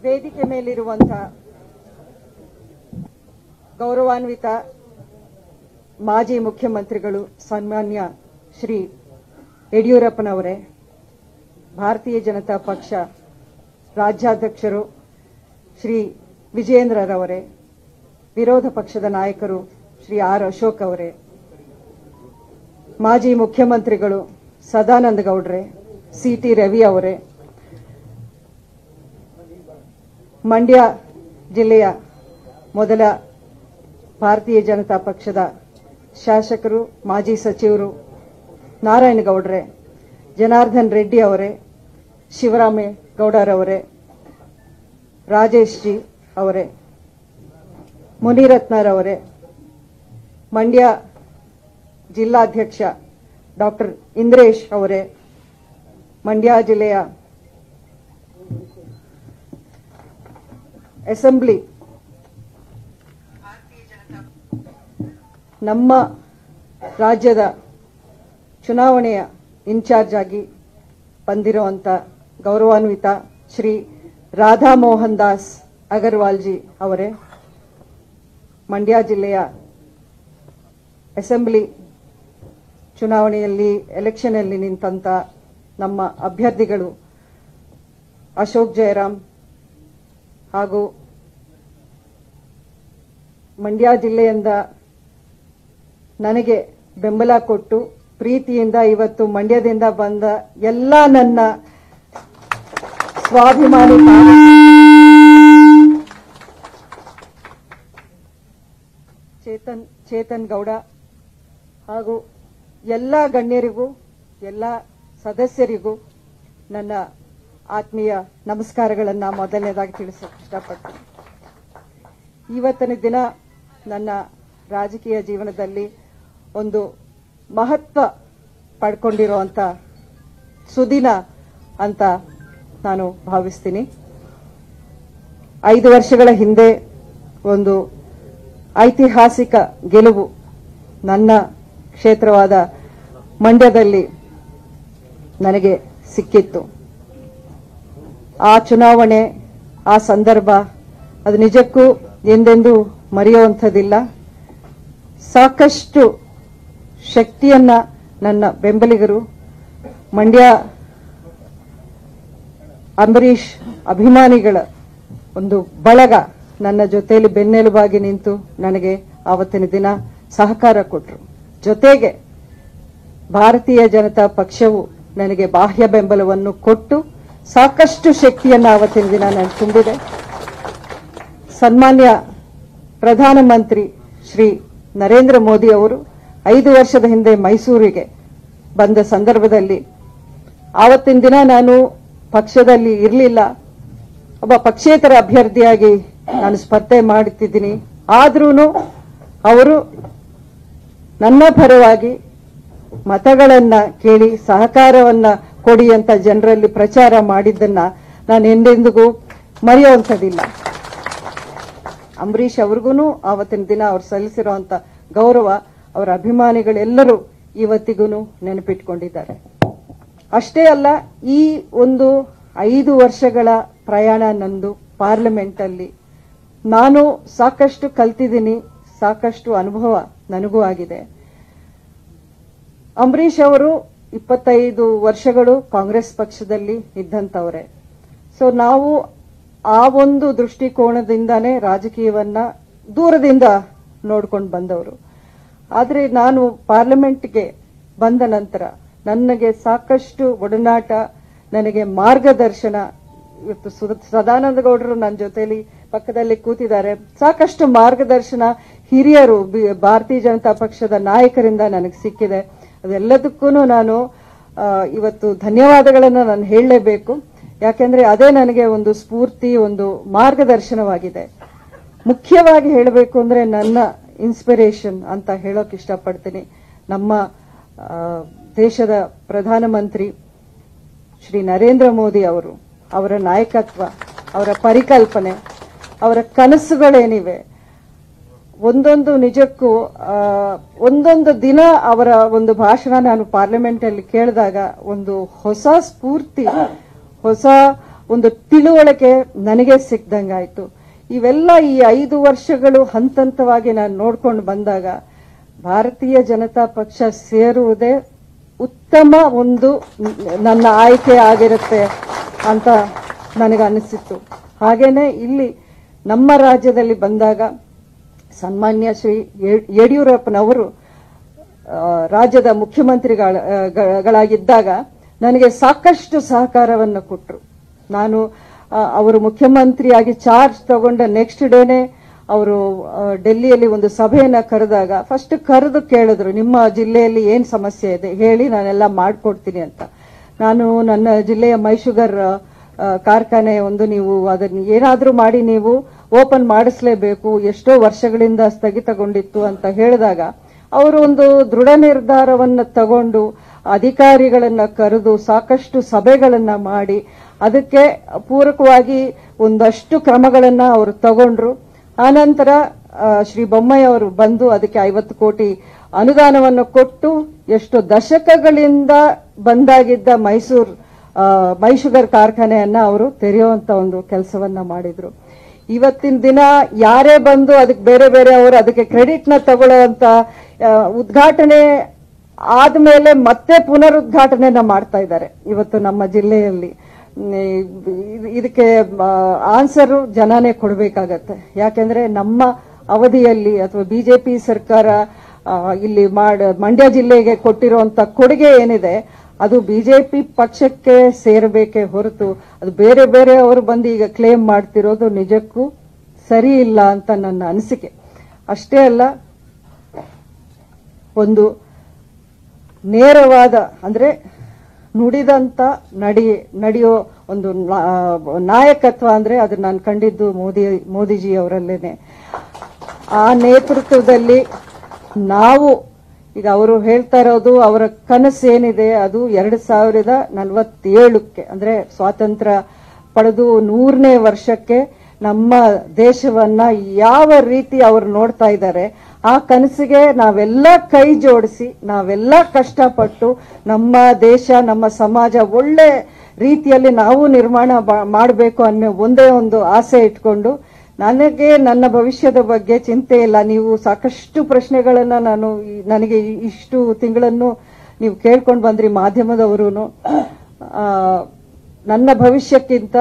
ವೇದಿಕೆ ಮೇಲಿರುವಂತಹ ಗೌರವಾನ್ವಿತ ಮಾಜಿ ಮುಖ್ಯಮಂತ್ರಿಗಳು ಸನ್ಮಾನ್ಯ ಶ್ರೀ ಯಡಿಯೂರಪ್ಪನವರೇ, ಭಾರತೀಯ ಜನತಾ ಪಕ್ಷ ರಾಜ್ಯಾಧ್ಯಕ್ಷರು ಶ್ರೀ ವಿಜೇಂದ್ರರವರೇ, ವಿರೋಧ ಪಕ್ಷದ ನಾಯಕರು ಶ್ರೀ ಆರ್ ಅಶೋಕ್ ಅವರೇ, ಮಾಜಿ ಮುಖ್ಯಮಂತ್ರಿಗಳು ಸದಾನಂದ ಗೌಡ್ರೆ, ಸಿಟಿ ರವಿ ಅವರೇ, ಮಂಡ್ಯ ಜಿಲ್ಲೆಯ ಮೊದಲ ಭಾರತೀಯ ಜನತಾ ಪಕ್ಷದ ಶಾಸಕರು, ಮಾಜಿ ಸಚಿವರು ನಾರಾಯಣಗೌಡ್ರೆ, ಜನಾರ್ದನ್ ರೆಡ್ಡಿ ಅವರೇ, ಶಿವರಾಮೇಗೌಡರವರೇ, ರಾಜೇಶ್ ಜಿ ಅವರೇ, ಮುನಿರತ್ನರವರೇ, ಮಂಡ್ಯ ಜಿಲ್ಲಾಧ್ಯಕ್ಷ ಡಾಕ್ಟರ್ ಇಂದ್ರೇಶ್ ಅವರೇ, ಮಂಡ್ಯ ಜಿಲ್ಲೆಯ ಅಸೆಂಬ್ಲಿ ನಮ್ಮ ರಾಜ್ಯದ ಚುನಾವಣೆಯ ಇನ್ಚಾರ್ಜ್ ಆಗಿ ಬಂದಿರುವಂತ ಗೌರವಾನ್ವಿತ ಶ್ರೀ ರಾಧಾ ಮೋಹನ್ ದಾಸ್ ಅಗರ್ವಾಲ್ ಜಿ ಅವರೇ, ಮಂಡ್ಯ ಜಿಲ್ಲೆಯ ಅಸೆಂಬ್ಲಿ ಚುನಾವಣೆಯಲ್ಲಿ ಎಲೆಕ್ಷನ್ ಅಲ್ಲಿ ನಿಂತಂತ ನಮ್ಮ ಅಭ್ಯರ್ಥಿಗಳು ಅಶೋಕ್ ಜಯರಾಮ್ ಹಾಗೂ ಮಂಡ್ಯ ಜಿಲ್ಲೆಯಿಂದ ನನಗೆ ಬೆಂಬಲ ಕೊಟ್ಟು ಪ್ರೀತಿಯಿಂದ ಇವತ್ತು ಮಂಡ್ಯದಿಂದ ಬಂದ ಎಲ್ಲ ನನ್ನ ಸ್ವಾಭಿಮಾನಿ ಚೇತನ್ ಗೌಡ ಹಾಗೂ ಎಲ್ಲ ಗಣ್ಯರಿಗೂ ಎಲ್ಲ ಸದಸ್ಯರಿಗೂ ನನ್ನ ಆತ್ಮೀಯ ನಮಸ್ಕಾರಗಳನ್ನ ಮೊದಲನೇದಾಗಿ ತಿಳಿಸಕ್ಕೆ ಇಷ್ಟಪಡ್ತೀನಿ. ಇವತ್ತಿನ ದಿನ ನನ್ನ ರಾಜಕೀಯ ಜೀವನದಲ್ಲಿ ಒಂದು ಮಹತ್ವ ಪಡ್ಕೊಂಡಿರುವಂತ ಸುದಿನ ಅಂತ ನಾನು ಭಾವಿಸ್ತೀನಿ. 5 ವರ್ಷಗಳ ಹಿಂದೆ ಒಂದು ಐತಿಹಾಸಿಕ ಗೆಲುವು ನನ್ನ ಕ್ಷೇತ್ರವಾದ ಮಂಡ್ಯದಲ್ಲಿ ನನಗೆ ಸಿಕ್ಕಿತ್ತು. ಆ ಚುನಾವಣೆ, ಆ ಸಂದರ್ಭ ಅದು ನಿಜಕ್ಕೂ ಎಂದೆಂದೂ ಮರೆಯುವಂಥದ್ದಿಲ್ಲ. ಸಾಕಷ್ಟು ಶಕ್ತಿಯನ್ನ ನನ್ನ ಬೆಂಬಲಿಗರು, ಮಂಡ್ಯ ಅಂಬರೀಶ್ ಅಭಿಮಾನಿಗಳ ಒಂದು ಬಳಗ ನನ್ನ ಜೊತೆಯಲ್ಲಿ ಬೆನ್ನೆಲುಬಾಗಿ ನಿಂತು ನನಗೆ ಆವತ್ತಿನ ದಿನ ಸಹಕಾರ ಕೊಟ್ಟರು. ಜೊತೆಗೆ ಭಾರತೀಯ ಜನತಾ ಪಕ್ಷವು ನನಗೆ ಬಾಹ್ಯ ಬೆಂಬಲವನ್ನು ಕೊಟ್ಟು ಸಾಕಷ್ಟು ಶಕ್ತಿಯನ್ನು ಆವತ್ತಿನ ದಿನ ನಾನು ತುಂಬಿದೆ. ಸನ್ಮಾನ್ಯ ಪ್ರಧಾನಮಂತ್ರಿ ಶ್ರೀ ನರೇಂದ್ರ ಮೋದಿ ಅವರು 5 ವರ್ಷದ ಹಿಂದೆ ಮೈಸೂರಿಗೆ ಬಂದ ಸಂದರ್ಭದಲ್ಲಿ ಆವತ್ತಿನ ದಿನ ನಾನು ಪಕ್ಷದಲ್ಲಿ ಇರಲಿಲ್ಲ, ಒಬ್ಬ ಪಕ್ಷೇತರ ಅಭ್ಯರ್ಥಿಯಾಗಿ ನಾನು ಸ್ಪರ್ಧೆ ಮಾಡುತ್ತಿದ್ದೀನಿ. ಆದ್ರೂ ಅವರು ನನ್ನ ಪರವಾಗಿ ಮತಗಳನ್ನ ಕೇಳಿ ಸಹಕಾರವನ್ನ ಕೊಡಿ ಅಂತ ಜನರಲ್ಲಿ ಪ್ರಚಾರ ಮಾಡಿದ್ದನ್ನ ನಾನು ಎಂದೆಂದಿಗೂ ಮರೆಯುವಂಥದ್ದಿಲ್ಲ. ಅಂಬರೀಶ್ ಅವ್ರಿಗೂ ಆವತ್ತಿನ ದಿನ ಅವ್ರು ಸಲ್ಲಿಸಿರುವಂತ ಗೌರವ ಅವರ ಅಭಿಮಾನಿಗಳೆಲ್ಲರೂ ಇವತ್ತಿಗೂ ನೆನಪಿಟ್ಕೊಂಡಿದ್ದಾರೆ. ಅಷ್ಟೇ ಅಲ್ಲ, ಈ ಒಂದು 5 ವರ್ಷಗಳ ಪ್ರಯಾಣ ನಂದು ಪಾರ್ಲಿಮೆಂಟ್ ಅಲ್ಲಿ ನಾನು ಸಾಕಷ್ಟು ಕಲ್ತಿದ್ದೀನಿ, ಸಾಕಷ್ಟು ಅನುಭವ ನನಗೂ ಆಗಿದೆ. ಅಂಬರೀಶ್ ಅವರು 25 ವರ್ಷಗಳು ಕಾಂಗ್ರೆಸ್ ಪಕ್ಷದಲ್ಲಿ ಇದ್ದಂತವರೇ. ಸೊ ನಾವು ಆ ಒಂದು ದೃಷ್ಟಿಕೋನದಿಂದಾನೇ ರಾಜಕೀಯವನ್ನ ದೂರದಿಂದ ನೋಡ್ಕೊಂಡು ಬಂದವರು. ಆದ್ರೆ ನಾನು ಪಾರ್ಲಿಮೆಂಟ್ಗೆ ಬಂದ ನಂತರ ನನಗೆ ಸಾಕಷ್ಟು ಒಡನಾಟ, ನನಗೆ ಮಾರ್ಗದರ್ಶನ, ಇವತ್ತು ಸದಾನಂದ ಗೌಡರು ನನ್ನ ಜೊತೆಲಿ ಪಕ್ಕದಲ್ಲಿ ಕೂತಿದ್ದಾರೆ, ಸಾಕಷ್ಟು ಮಾರ್ಗದರ್ಶನ ಹಿರಿಯರು ಭಾರತೀಯ ಜನತಾ ಪಕ್ಷದ ನಾಯಕರಿಂದ ನನಗೆ ಸಿಕ್ಕಿದೆ. ಅದೆಲ್ಲದಕ್ಕೂ ನಾನು ಇವತ್ತು ಧನ್ಯವಾದಗಳನ್ನು ನಾನು ಹೇಳಲೇಬೇಕು. ಯಾಕೆಂದ್ರೆ ಅದೇ ನನಗೆ ಒಂದು ಸ್ಫೂರ್ತಿ, ಒಂದು ಮಾರ್ಗದರ್ಶನವಾಗಿದೆ. ಮುಖ್ಯವಾಗಿ ಹೇಳಬೇಕು ಅಂದ್ರೆ ನನ್ನ ಇನ್ಸ್ಪಿರೇಷನ್ ಅಂತ ಹೇಳೋಕೆ ಇಷ್ಟಪಡ್ತೀನಿ. ನಮ್ಮ ದೇಶದ ಪ್ರಧಾನಮಂತ್ರಿ ಶ್ರೀ ನರೇಂದ್ರ ಮೋದಿ ಅವರು, ಅವರ ನಾಯಕತ್ವ, ಅವರ ಪರಿಕಲ್ಪನೆ, ಅವರ ಕನಸುಗಳೇನಿವೆ, ಒಂದೊಂದು ನಿಜಕ್ಕೂ ಒಂದೊಂದು ದಿನ ಅವರ ಒಂದು ಭಾಷಣ ನಾನು ಪಾರ್ಲಿಮೆಂಟ್ ಅಲ್ಲಿ ಕೇಳಿದಾಗ ಒಂದು ಹೊಸ ಸ್ಫೂರ್ತಿ, ಹೊಸ ಒಂದು ತಿಳುವಳಿಕೆ ನನಗೆ ಸಿಕ್ದಂಗಾಯ್ತು. ಇವೆಲ್ಲ ಈ 5 ವರ್ಷಗಳು ಹಂತವಾಗಿ ನಾನು ನೋಡ್ಕೊಂಡು ಬಂದಾಗ ಭಾರತೀಯ ಜನತಾ ಪಕ್ಷ ಸೇರುವುದೇ ಉತ್ತಮ ಒಂದು ನನ್ನ ಆಯ್ಕೆ ಆಗಿರುತ್ತೆ ಅಂತ ನನಗೆ ಅನಿಸಿತ್ತು. ಹಾಗೇನೆ ಇಲ್ಲಿ ನಮ್ಮ ರಾಜ್ಯದಲ್ಲಿ ಬಂದಾಗ ಸನ್ಮಾನ್ಯ ಶ್ರೀ ಯಡಿಯೂರಪ್ಪನವರು ರಾಜ್ಯದ ಮುಖ್ಯಮಂತ್ರಿಗಳಾಗಿದ್ದಾಗ ನನಗೆ ಸಾಕಷ್ಟು ಸಹಕಾರವನ್ನು ಕೊಟ್ಟರು. ನಾನು ಅವರು ಮುಖ್ಯಮಂತ್ರಿಯಾಗಿ ಚಾರ್ಜ್ ತಗೊಂಡ ನೆಕ್ಸ್ಟ್ ಡೇನೆ ಅವರು ಡೆಲ್ಲಿಯಲ್ಲಿ ಒಂದು ಸಭೆಯನ್ನ ಕರೆದಾಗ ಫಸ್ಟ್ ಕರೆದು ಕೇಳಿದ್ರು, ನಿಮ್ಮ ಜಿಲ್ಲೆಯಲ್ಲಿ ಏನ್ ಸಮಸ್ಯೆ ಇದೆ ಹೇಳಿ, ನಾನೆಲ್ಲ ಮಾಡ್ಕೊಡ್ತೀನಿ ಅಂತ. ನಾನು ನನ್ನ ಜಿಲ್ಲೆಯ ಮೈಶುಗರ್ ಕಾರ್ಖಾನೆ ಒಂದು ನೀವು ಅದನ್ನ ಏನಾದ್ರೂ ಮಾಡಿ ನೀವು ಓಪನ್ ಮಾಡಿಸ್ಲೇಬೇಕು, ಎಷ್ಟೋ ವರ್ಷಗಳಿಂದ ಸ್ಥಗಿತಗೊಂಡಿತ್ತು ಅಂತ ಹೇಳಿದಾಗ ಅವರು ಒಂದು ದೃಢ ನಿರ್ಧಾರವನ್ನು ತಗೊಂಡು ಅಧಿಕಾರಿಗಳನ್ನ ಕರೆದು ಸಾಕಷ್ಟು ಸಭೆಗಳನ್ನ ಮಾಡಿ ಅದಕ್ಕೆ ಪೂರಕವಾಗಿ ಒಂದಷ್ಟು ಕ್ರಮಗಳನ್ನ ಅವರು ತಗೊಂಡ್ರು. ಆನಂತರ ಶ್ರೀ ಬೊಮ್ಮಾಯಿ ಅವರು ಬಂದು ಅದಕ್ಕೆ 50 ಕೋಟಿ ಅನುದಾನವನ್ನು ಕೊಟ್ಟು ಎಷ್ಟು ದಶಕಗಳಿಂದ ಬಂದಾಗಿದ್ದ ಮೈಶುಗರ್ ಕಾರ್ಖಾನೆಯನ್ನ ಅವರು ತೆರೆಯುವಂತ ಒಂದು ಕೆಲಸವನ್ನ ಮಾಡಿದ್ರು. ಇವತ್ತಿನ ದಿನ ಯಾರೇ ಬಂದು ಅದಕ್ಕೆ ಬೇರೆ ಬೇರೆ ಅವರು ಅದಕ್ಕೆ ಕ್ರೆಡಿಟ್ ನ ತಗೊಳ್ಳುವಂತ ಉದ್ಘಾಟನೆ ಆದ್ಮೇಲೆ ಮತ್ತೆ ಪುನರುದ್ಘಾಟನೆಯನ್ನ ಮಾಡ್ತಾ ಇದ್ದಾರೆ ಇವತ್ತು ನಮ್ಮ ಜಿಲ್ಲೆಯಲ್ಲಿ. ಇದಕ್ಕೆ ಆನ್ಸರು ಜನನೇ ಕೊಡಬೇಕಾಗತ್ತೆ. ಯಾಕೆಂದ್ರೆ ನಮ್ಮ ಅವಧಿಯಲ್ಲಿ ಅಥವಾ ಬಿಜೆಪಿ ಸರ್ಕಾರ ಇಲ್ಲಿ ಮಂಡ್ಯ ಜಿಲ್ಲೆಗೆ ಕೊಟ್ಟಿರುವಂತ ಕೊಡುಗೆ ಏನಿದೆ ಅದು ಬಿಜೆಪಿ ಪಕ್ಷಕ್ಕೆ ಸೇರಬೇಕೇ ಹೊರತು ಅದು ಬೇರೆ ಬೇರೆ ಅವರು ಬಂದು ಈಗ ಕ್ಲೇಮ್ ಮಾಡ್ತಿರೋದು ನಿಜಕ್ಕೂ ಸರಿ ಇಲ್ಲ ಅಂತ ನನ್ನ ಅನಿಸಿಕೆ. ಅಷ್ಟೇ ಅಲ್ಲ, ಒಂದು ನೇರವಾದ ಅಂದ್ರೆ ನುಡಿದಂತ ನಡೆಯೋ ಒಂದು ನಾಯಕತ್ವ ಅಂದ್ರೆ ಅದು ನಾನು ಕಂಡಿದ್ದು ಮೋದಿಜಿ ಅವರಲ್ಲೇನೆ. ಆ ನೇತೃತ್ವದಲ್ಲಿ ನಾವು ಈಗ ಅವರು ಹೇಳ್ತಾ ಇರೋದು ಅವರ ಕನಸೇನಿದೆ ಅದು 2047ಕ್ಕೆ ಅಂದ್ರೆ ಸ್ವಾತಂತ್ರ್ಯ ಪಡೆದು 100ನೇ ವರ್ಷಕ್ಕೆ ನಮ್ಮ ದೇಶವನ್ನ ಯಾವ ರೀತಿ ಅವರು ನೋಡ್ತಾ ಇದ್ದಾರೆ ಆ ಕನಸಿಗೆ ನಾವೆಲ್ಲ ಕೈ ಜೋಡಿಸಿ ನಾವೆಲ್ಲ ಕಷ್ಟಪಟ್ಟು ನಮ್ಮ ದೇಶ ನಮ್ಮ ಸಮಾಜ ಒಳ್ಳೆ ರೀತಿಯಲ್ಲಿ ನಾವು ನಿರ್ಮಾಣ ಮಾಡಬೇಕು ಅನ್ನೋ ಒಂದೇ ಒಂದು ಆಸೆ ಇಟ್ಕೊಂಡು ನನಗೆ ನನ್ನ ಭವಿಷ್ಯದ ಬಗ್ಗೆ ಚಿಂತೆ ಇಲ್ಲ. ನೀವು ಸಾಕಷ್ಟು ಪ್ರಶ್ನೆಗಳನ್ನ ನನಗೆ ಇಷ್ಟು ತಿಂಗಳನ್ನು ನೀವು ಕೇಳ್ಕೊಂಡು ಬಂದ್ರಿ ಮಾಧ್ಯಮದವರು. ನನ್ನ ಭವಿಷ್ಯಕ್ಕಿಂತ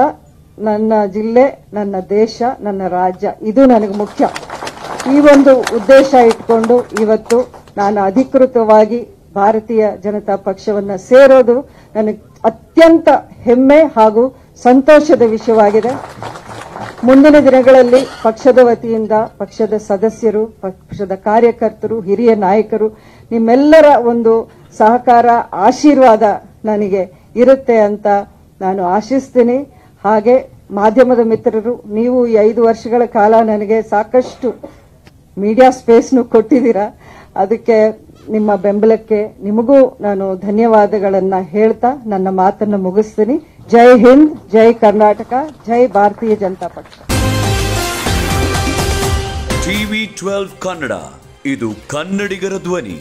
ನನ್ನ ಜಿಲ್ಲೆ, ನನ್ನ ದೇಶ, ನನ್ನ ರಾಜ್ಯ ಇದು ನನಗೆ ಮುಖ್ಯ. ಈ ಒಂದು ಉದ್ದೇಶ ಇಟ್ಕೊಂಡು ಇವತ್ತು ನಾನು ಅಧಿಕೃತವಾಗಿ ಭಾರತೀಯ ಜನತಾ ಪಕ್ಷವನ್ನ ಸೇರೋದು ನನಗೆ ಅತ್ಯಂತ ಹೆಮ್ಮೆ ಹಾಗೂ ಸಂತೋಷದ ವಿಷಯವಾಗಿದೆ. ಮುಂದಿನ ದಿನಗಳಲ್ಲಿ ಪಕ್ಷದ ವತಿಯಿಂದ ಪಕ್ಷದ ಸದಸ್ಯರು, ಪಕ್ಷದ ಕಾರ್ಯಕರ್ತರು, ಹಿರಿಯ ನಾಯಕರು ನಿಮ್ಮೆಲ್ಲರ ಒಂದು ಸಹಕಾರ, ಆಶೀರ್ವಾದ ನನಗೆ ಇರುತ್ತೆ ಅಂತ ನಾನು ಆಶಿಸ್ತೀನಿ. ಹಾಗೆ ಮಾಧ್ಯಮದ ಮಿತ್ರರು, ನೀವು ಈ 5 ವರ್ಷಗಳ ಕಾಲ ನನಗೆ ಸಾಕಷ್ಟು ಮೀಡಿಯಾ ಸ್ಪೇಸ್ನು ಕೊಟ್ಟಿದ್ದೀರಾ. ಅದಕ್ಕೆ ನಿಮ್ಮ ಬೆಂಬಲಕ್ಕೆ ನಿಮಗೂ ನಾನು ಧನ್ಯವಾದಗಳನ್ನ ಹೇಳ್ತಾ ನನ್ನ ಮಾತನ್ನು ಮುಗಿಸ್ತೀನಿ. ಜೈ ಹಿಂದ್, ಜೈ ಕರ್ನಾಟಕ, ಜೈ ಭಾರತೀಯ ಜನತಾ ಪಕ್ಷ. TV12 ಕನ್ನಡ, ಇದು ಕನ್ನಡಿಗರ ಧ್ವನಿ.